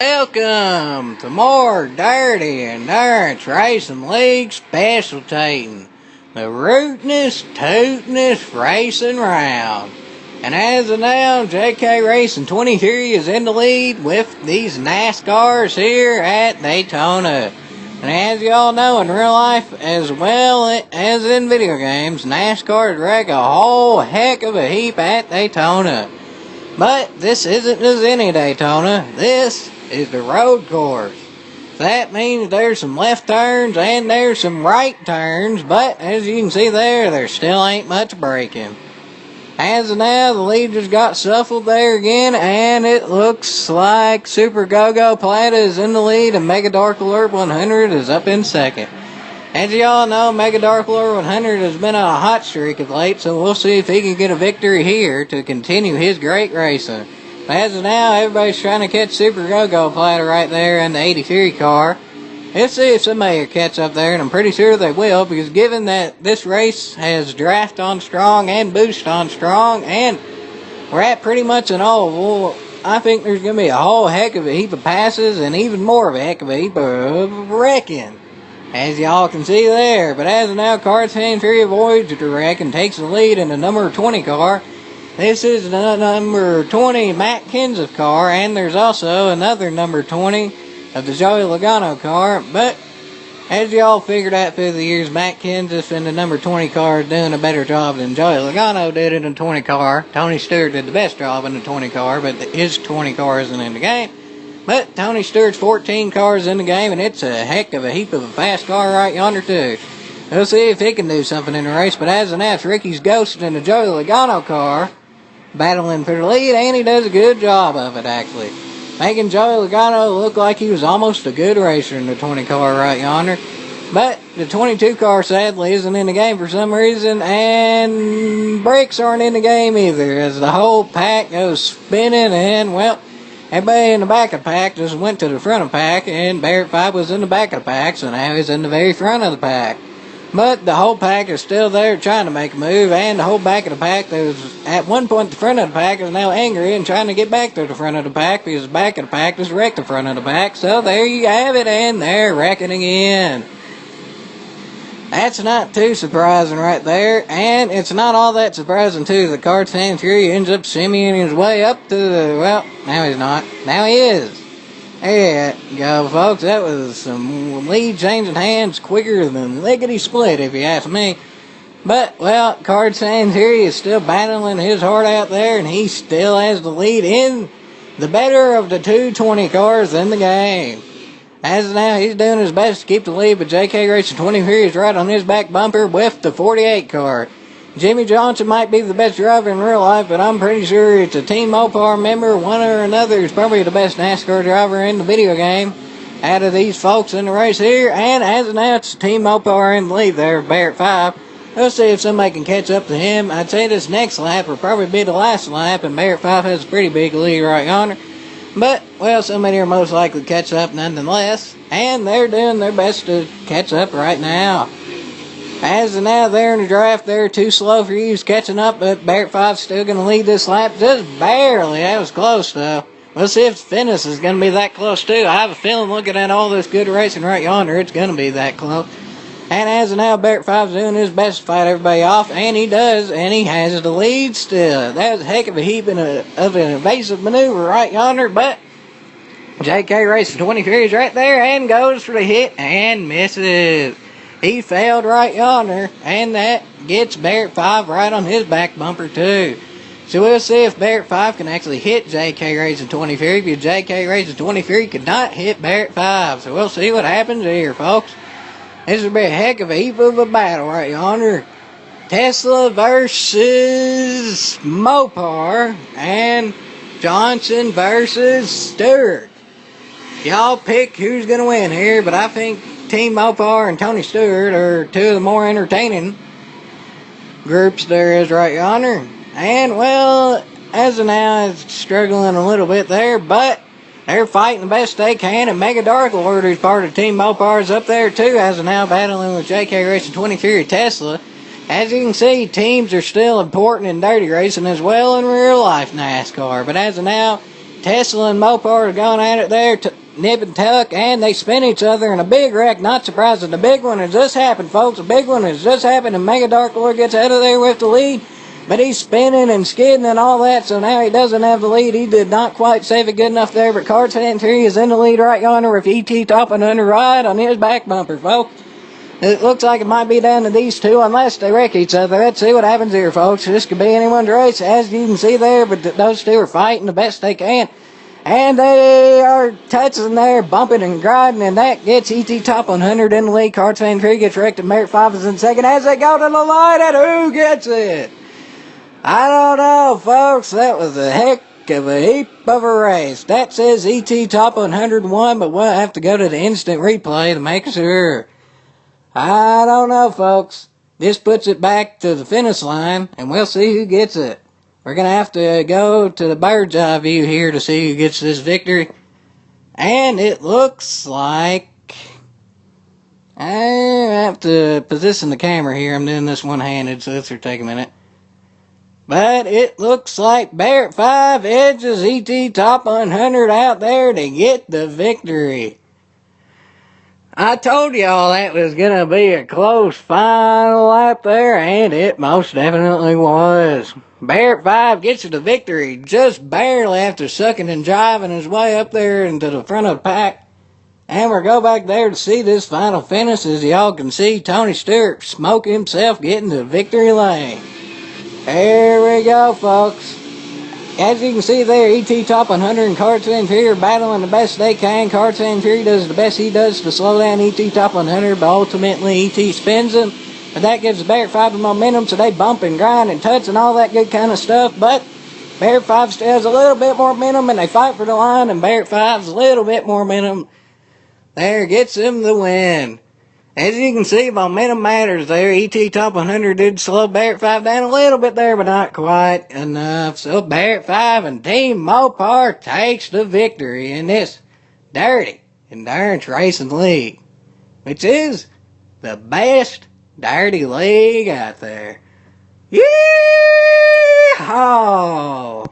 Welcome to more Dirty Endurance Racing League Specialtatin, the rootinest, tootinest racing round. And as of now, JK Racing 23 is in the lead with these NASCARs here at Daytona. And as y'all know, in real life as well as in video games, NASCARs wreck a whole heck of a heap at Daytona. But this isn't just any Daytona. This is the road course. That means there's some left turns and there's some right turns, but as you can see there still ain't much braking. As of now, the lead just got shuffled there again, and it looks like Super Go-Go Plata is in the lead and Mega Dark Alert 100 is up in second. As y'all know, Mega Dark Alert 100 has been on a hot streak of late, so we'll see if he can get a victory here to continue his great racing. But as of now, everybody's trying to catch Super Go-Go Plata right there in the 83 car. Let's see if somebody will catch up there, and I'm pretty sure they will, because given that this race has draft on strong and boost on strong, and we're at pretty much an oval, I think there's going to be a whole heck of a heap of passes and even more of a heck of a heap of wrecking, as y'all can see there. But as of now, Carthan Fury avoids the wreck and takes the lead in the number 20 car. This is the number 20 Matt Kenseth car, and there's also another number 20 of the Joey Logano car. But as y'all figured out through the years, Matt Kenseth in the number 20 car is doing a better job than Joey Logano did in the 20 car. Tony Stewart did the best job in the 20 car, but his 20 car isn't in the game. But Tony Stewart's 14 cars in the game, and it's a heck of a heap of a fast car right yonder too. We'll see if he can do something in the race. But as of now, it's Ricky's Ghost in the Joey Logano car battling for the lead, and he does a good job of it, actually, making Joey Logano look like he was almost a good racer in the 20 car right yonder. But the 22 car sadly isn't in the game for some reason, and brakes aren't in the game either, as the whole pack goes spinning, and well, everybody in the back of the pack just went to the front of the pack, and Barrett 5 was in the back of the pack, so now he's in the very front of the pack. But the whole pack is still there trying to make a move, and the whole back of the pack that was at one point the front of the pack is now angry and trying to get back to the front of the pack because the back of the pack just wrecked the front of the pack. So there you have it, and they're wrecking again. That's not too surprising right there, and it's not all that surprising too. The Carthan Fury ends up shimmying his way up to the, well, now he's not. Now he is. There you go, folks. That was some lead changing hands quicker than lickety split, if you ask me. But, well, Carthan Fury is still battling his heart out there, and he still has the lead in the better of the 220 cars in the game. As of now, he's doing his best to keep the lead, but JK Racing 23 is right on his back bumper with the 48 car. Jimmy Johnson might be the best driver in real life, but I'm pretty sure it's a Team Mopar member, one or another, is probably the best NASCAR driver in the video game out of these folks in the race here. And as of now, it's Team Mopar in the lead there, Barrett 5. Let's see if somebody can catch up to him. I'd say this next lap will probably be the last lap, and Barrett 5 has a pretty big lead right yonder. But, well, somebody will most likely catch up nonetheless, and they're doing their best to catch up right now. As of now, they're in the draft. They're too slow for you catching up, but Barrett 5's still going to lead this lap just barely. That was close, though. We'll see if the finish is going to be that close, too. I have a feeling, looking at all this good racing right yonder, it's going to be that close. And as of now, Barrett 5's doing his best to fight everybody off, and he does, and he has the lead still. That was a heck of a heap of an evasive maneuver right yonder, but JK Racing 23 is right there and goes for the hit and misses. He failed right yonder, and that gets Barrett 5 right on his back bumper, too. So we'll see if Barrett 5 can actually hit JK Racing 23, because JK Racing 23 could not hit Barrett 5. So we'll see what happens here, folks. This will be a heck of a heap of a battle right yonder. Tesla versus Mopar, and Johnson versus Stewart. Y'all pick who's going to win here, but I think Team Mopar and Tony Stewart are two of the more entertaining groups there is right yonder. And, well, as of now, it's struggling a little bit there, but they're fighting the best they can, and Mega Dark Lord, who's part of Team Mopar, is up there too, as of now battling with JK Racing 23 Tesla. As you can see, teams are still important in dirty racing as well in real life NASCAR, but as of now, Tesla and Mopar are going at it there, nip and tuck, and they spin each other in a big wreck. Not surprising. The big one has just happened, folks. The big one has just happened, and Mega Dark Lord gets out of there with the lead. But he's spinning and skidding and all that, so now he doesn't have the lead. He did not quite save it good enough there, but Card Century is in the lead right yonder with ET topping under right on his back bumper, folks. It looks like it might be down to these two unless they wreck each other. Let's see what happens here, folks. This could be anyone's race, as you can see there, but those two are fighting the best they can. And they are touching there, bumping and grinding, and that gets ET Top 100 in the lead. Card Century gets wrecked, and Merit 5 is in second as they go to the line, and who gets it? I don't know, folks. That was a heck of a heap of a race. That says ET Top 101, but we'll have to go to the instant replay to make sure. I don't know, folks. This puts it back to the finish line, and we'll see who gets it. We're going to have to go to the bird's eye view here to see who gets this victory. And it looks like... I have to position the camera here. I'm doing this one-handed, so this will take a minute. But it looks like Barrett 5 edges ET Top 100 out there to get the victory. I told y'all that was going to be a close final lap there, and it most definitely was. Barrett 5 gets the victory just barely after sucking and driving his way up there into the front of the pack. And we'll go back there to see this final finish. As y'all can see, Tony Stewart smoke himself getting to victory lane. There we go, folks. As you can see there, ET Top 100 and Card Century are battling the best they can. Card Century does the best he does to slow down ET Top 100, but ultimately ET spins him. But that gives Barrett 5 the momentum, so they bump and grind and touch and all that good kind of stuff. But Barrett 5 still has a little bit more momentum, and they fight for the line, and Barrett 5's a little bit more momentum. There, gets him the win. As you can see, momentum matters there. ET Top 100 did slow Barrett 5 down a little bit there, but not quite enough. So Barrett 5 and Team Mopar takes the victory in this Dirty Endurance Racing League, which is the best dirty league out there. Yeehaw!